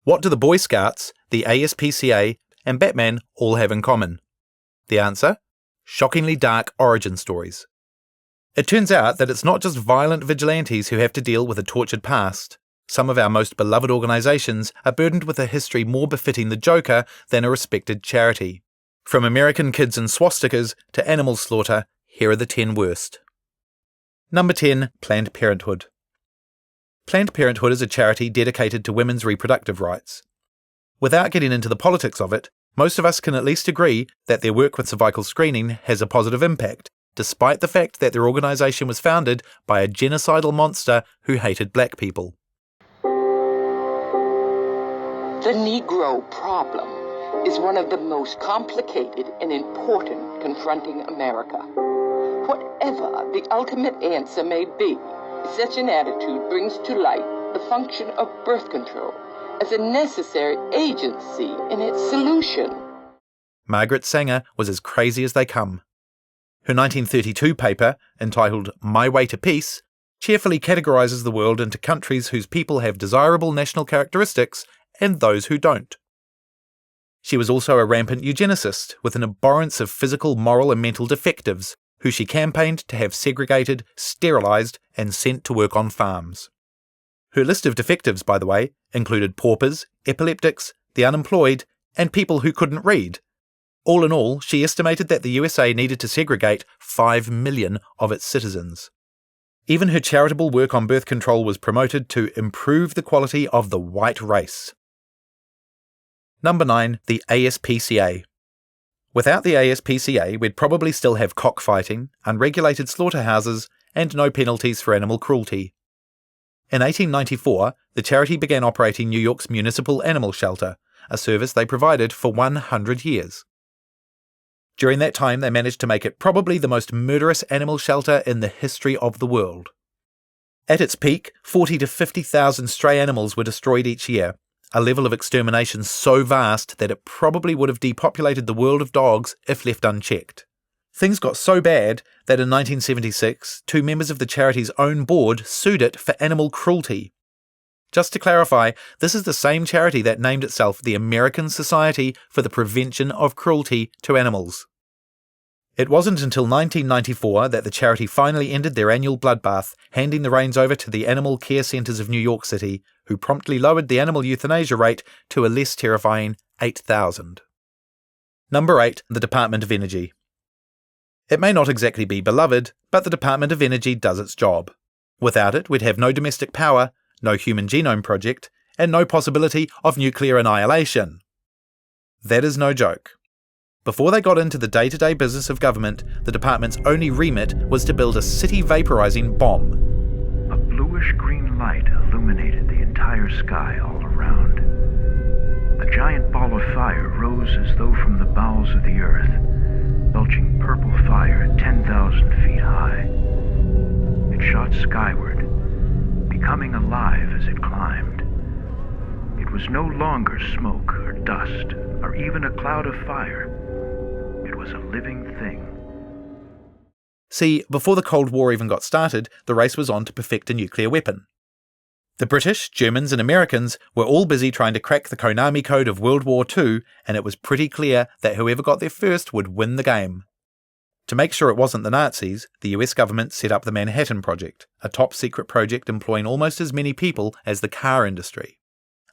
What do the Boy Scouts, the ASPCA, and Batman all have in common? The answer? Shockingly dark origin stories. It turns out that it's not just violent vigilantes who have to deal with a tortured past. Some of our most beloved organisations are burdened with a history more befitting the Joker than a respected charity. From American Kids and Swastikas to animal slaughter, here are the 10 worst. Number 10. Planned Parenthood. Planned Parenthood is a charity dedicated to women's reproductive rights. Without getting into the politics of it, most of us can at least agree that their work with cervical screening has a positive impact, despite the fact that their organisation was founded by a genocidal monster who hated black people. The Negro problem is one of the most complicated and important confronting America. Whatever the ultimate answer may be, such an attitude brings to light the function of birth control as a necessary agency in its solution. Margaret Sanger was as crazy as they come. Her 1932 paper, entitled My Way to Peace, cheerfully categorises the world into countries whose people have desirable national characteristics and those who don't. She was also a rampant eugenicist with an abhorrence of physical, moral and mental defectives, who she campaigned to have segregated, sterilised and sent to work on farms. Her list of defectives, by the way, included paupers, epileptics, the unemployed, and people who couldn't read. All in all, she estimated that the USA needed to segregate 5 million of its citizens. Even her charitable work on birth control was promoted to improve the quality of the white race. Number 9. The ASPCA. Without the ASPCA, we'd probably still have cockfighting, unregulated slaughterhouses, and no penalties for animal cruelty. In 1894, the charity began operating New York's Municipal Animal Shelter, a service they provided for 100 years. During that time, they managed to make it probably the most murderous animal shelter in the history of the world. At its peak, 40 to 50,000 stray animals were destroyed each year, a level of extermination so vast that it probably would have depopulated the world of dogs if left unchecked. Things got so bad that in 1976, 2 members of the charity's own board sued it for animal cruelty. Just to clarify, this is the same charity that named itself the American Society for the Prevention of Cruelty to Animals. It wasn't until 1994 that the charity finally ended their annual bloodbath, handing the reins over to the animal care centres of New York City, who promptly lowered the animal euthanasia rate to a less terrifying 8,000. Number 8. The Department of Energy. It may not exactly be beloved, but the Department of Energy does its job. Without it, we'd have no domestic power, no Human Genome Project, and no possibility of nuclear annihilation. That is no joke. Before they got into the day-to-day business of government, the department's only remit was to build a city vaporizing bomb. A bluish-green light illuminated the entire sky all around. A giant ball of fire rose as though from the bowels of the earth, belching purple fire 10,000 feet high. It shot skyward, becoming alive as it climbed. It was no longer smoke or dust or even a cloud of fire. It was a living thing. See, before the Cold War even got started, the race was on to perfect a nuclear weapon. The British, Germans and Americans were all busy trying to crack the Konami code of World War II, and it was pretty clear that whoever got there first would win the game. To make sure it wasn't the Nazis, the US government set up the Manhattan Project, a top-secret project employing almost as many people as the car industry.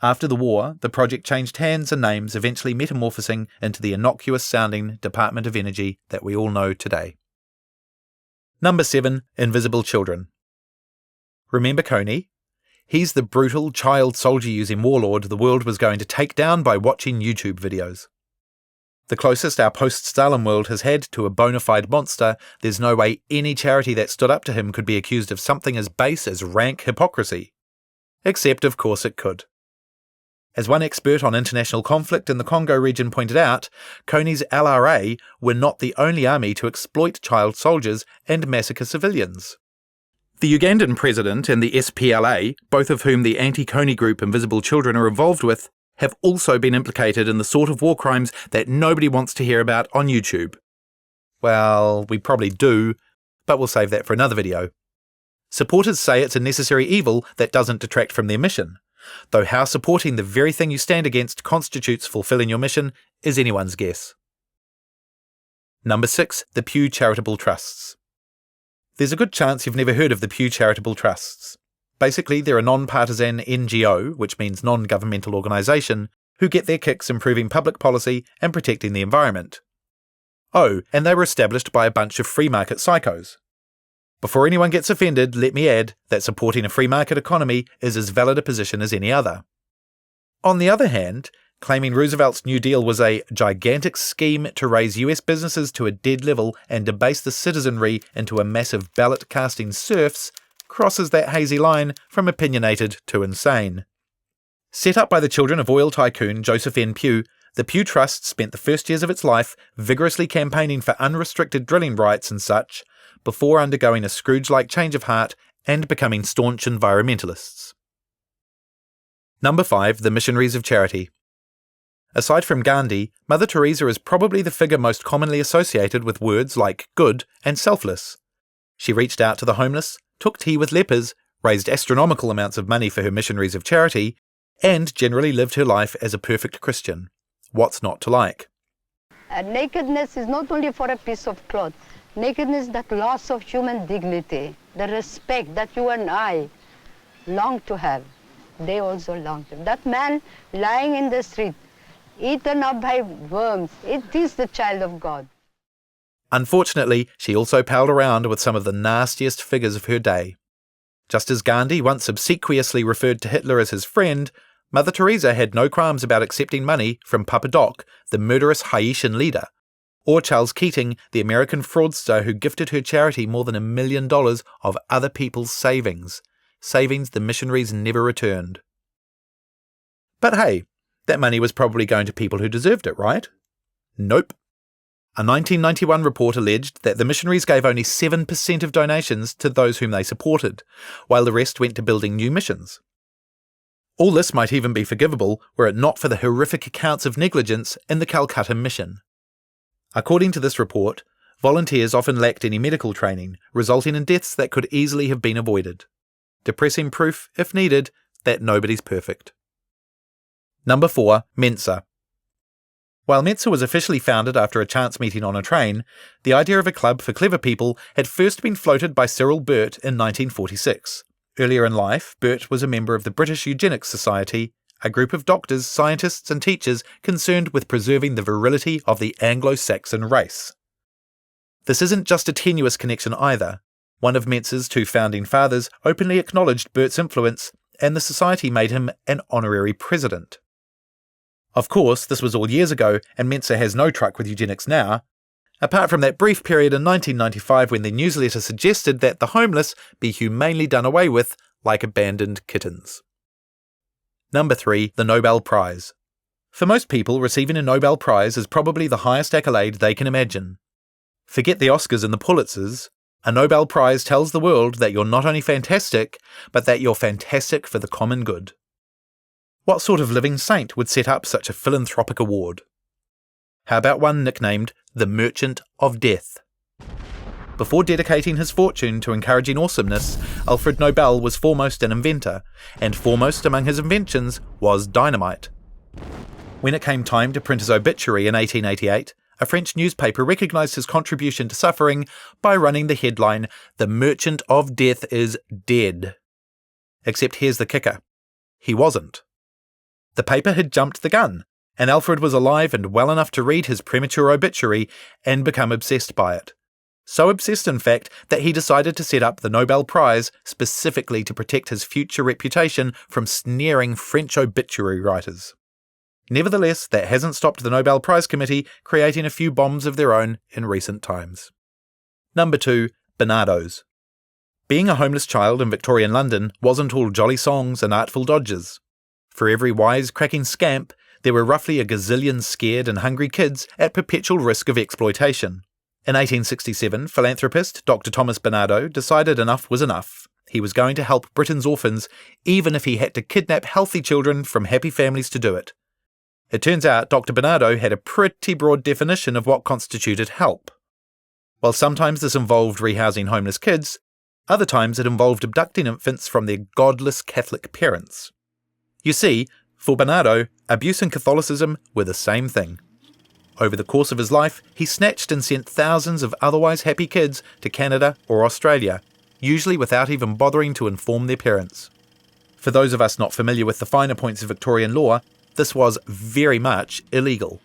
After the war, the project changed hands and names, eventually metamorphosing into the innocuous-sounding Department of Energy that we all know today. Number 7. Invisible Children. Remember Coney? He's the brutal, child soldier-using warlord the world was going to take down by watching YouTube videos. The closest our post-Stalin world has had to a bona fide monster, there's no way any charity that stood up to him could be accused of something as base as rank hypocrisy. Except, of course, it could. As one expert on international conflict in the Congo region pointed out, Coney's LRA were not the only army to exploit child soldiers and massacre civilians. The Ugandan president and the SPLA, both of whom the anti-Coney group Invisible Children are involved with, have also been implicated in the sort of war crimes that nobody wants to hear about on YouTube. Well, we probably do, but we'll save that for another video. Supporters say it's a necessary evil that doesn't detract from their mission. though how supporting the very thing you stand against constitutes fulfilling your mission is anyone's guess. Number 6. The Pew Charitable Trusts. There's a good chance you've never heard of the Pew Charitable Trusts. Basically, they're a non-partisan NGO, which means non-governmental organisation, who get their kicks improving public policy and protecting the environment. Oh, and they were established by a bunch of free market psychos. Before anyone gets offended, let me add that supporting a free market economy is as valid a position as any other. On the other hand, claiming Roosevelt's New Deal was a gigantic scheme to raise US businesses to a dead level and debase the citizenry into a massive ballot-casting serfs crosses that hazy line from opinionated to insane. Set up by the children of oil tycoon Joseph N. Pew, the Pew Trust spent the first years of its life vigorously campaigning for unrestricted drilling rights and such, before undergoing a Scrooge-like change of heart and becoming staunch environmentalists. Number 5. The Missionaries of Charity. Aside from Gandhi, Mother Teresa is probably the figure most commonly associated with words like good and selfless. She reached out to the homeless, took tea with lepers, raised astronomical amounts of money for her Missionaries of Charity, and generally lived her life as a perfect Christian. What's not to like? Nakedness is not only for a piece of cloth. Nakedness is that loss of human dignity, the respect that you and I long to have. They also long to. That man lying in the street, eaten up by worms, it is the child of God. Unfortunately, she also palled around with some of the nastiest figures of her day. Just as Gandhi once obsequiously referred to Hitler as his friend, Mother Teresa had no qualms about accepting money from Papa Doc, the murderous Haitian leader, or Charles Keating, the American fraudster who gifted her charity more than $1 million of other people's savings the missionaries never returned. But hey, that money was probably going to people who deserved it, right? Nope. A 1991 report alleged that the missionaries gave only 7% of donations to those whom they supported, while the rest went to building new missions. All this might even be forgivable were it not for the horrific accounts of negligence in the Calcutta mission. According to this report, volunteers often lacked any medical training, resulting in deaths that could easily have been avoided. Depressing proof, if needed, that nobody's perfect. Number 4. Mensa. While Mensa was officially founded after a chance meeting on a train, the idea of a club for clever people had first been floated by Cyril Burt in 1946. Earlier in life, Burt was a member of the British Eugenics Society, a group of doctors, scientists and teachers concerned with preserving the virility of the Anglo-Saxon race. This isn't just a tenuous connection either. One of Mensa's 2 founding fathers openly acknowledged Burt's influence, and the society made him an honorary president. Of course, this was all years ago, and Mensa has no truck with eugenics now, apart from that brief period in 1995 when the newsletter suggested that the homeless be humanely done away with like abandoned kittens. Number 3. The Nobel Prize. For most people, receiving a Nobel Prize is probably the highest accolade they can imagine. Forget the Oscars and the Pulitzers. A Nobel Prize tells the world that you're not only fantastic, but that you're fantastic for the common good. What sort of living saint would set up such a philanthropic award? How about one nicknamed the Merchant of Death? Before dedicating his fortune to encouraging awesomeness, Alfred Nobel was foremost an inventor, and foremost among his inventions was dynamite. When it came time to print his obituary in 1888, a French newspaper recognised his contribution to suffering by running the headline, "The Merchant of Death is dead." Except here's the kicker. He wasn't. The paper had jumped the gun, and Alfred was alive and well enough to read his premature obituary and become obsessed by it. So obsessed, in fact, that he decided to set up the Nobel Prize specifically to protect his future reputation from sneering French obituary writers. Nevertheless, that hasn't stopped the Nobel Prize Committee creating a few bombs of their own in recent times. Number 2. Bernardos. Being a homeless child in Victorian London wasn't all jolly songs and artful dodges. For every wise-cracking scamp, there were roughly a gazillion scared and hungry kids at perpetual risk of exploitation. In 1867, philanthropist Dr. Thomas Bernardo decided enough was enough. He was going to help Britain's orphans, even if he had to kidnap healthy children from happy families to do it. It turns out Dr. Bernardo had a pretty broad definition of what constituted help. While sometimes this involved rehousing homeless kids, other times it involved abducting infants from their godless Catholic parents. You see, for Bernardo, abuse and Catholicism were the same thing. Over the course of his life, he snatched and sent thousands of otherwise happy kids to Canada or Australia, usually without even bothering to inform their parents. For those of us not familiar with the finer points of Victorian law, this was very much illegal.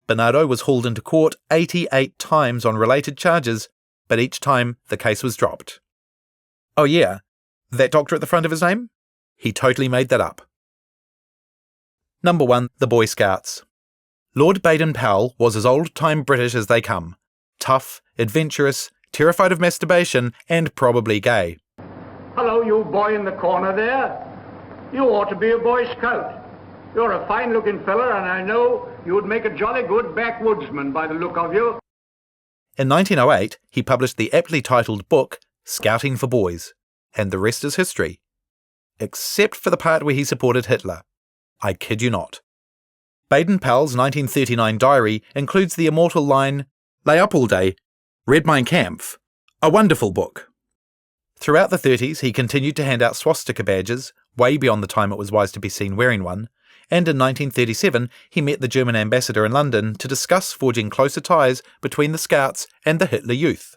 Bernardo was hauled into court 88 times on related charges, but each time the case was dropped. Oh yeah, that doctor at the front of his name? He totally made that up. Number 1, the Boy Scouts. Lord Baden-Powell was as old-time British as they come. Tough, adventurous, terrified of masturbation, and probably gay. Hello, you boy in the corner there. You ought to be a Boy Scout. You're a fine-looking fella, and I know you would make a jolly good backwoodsman by the look of you. In 1908, he published the aptly titled book, Scouting for Boys, and the rest is history. Except for the part where he supported Hitler. I kid you not. Baden-Powell's 1939 diary includes the immortal line, "Lay up all day, read Mein Kampf, a wonderful book." Throughout the 30s, he continued to hand out swastika badges, way beyond the time it was wise to be seen wearing one, and in 1937 he met the German ambassador in London to discuss forging closer ties between the Scouts and the Hitler Youth.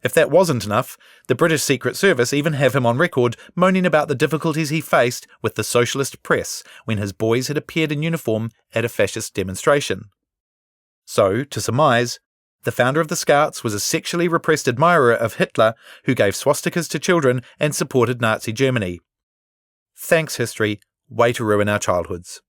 If that wasn't enough, the British Secret Service even have him on record moaning about the difficulties he faced with the socialist press when his boys had appeared in uniform at a fascist demonstration. So, to surmise, the founder of the Scouts was a sexually repressed admirer of Hitler who gave swastikas to children and supported Nazi Germany. Thanks, history. Way to ruin our childhoods.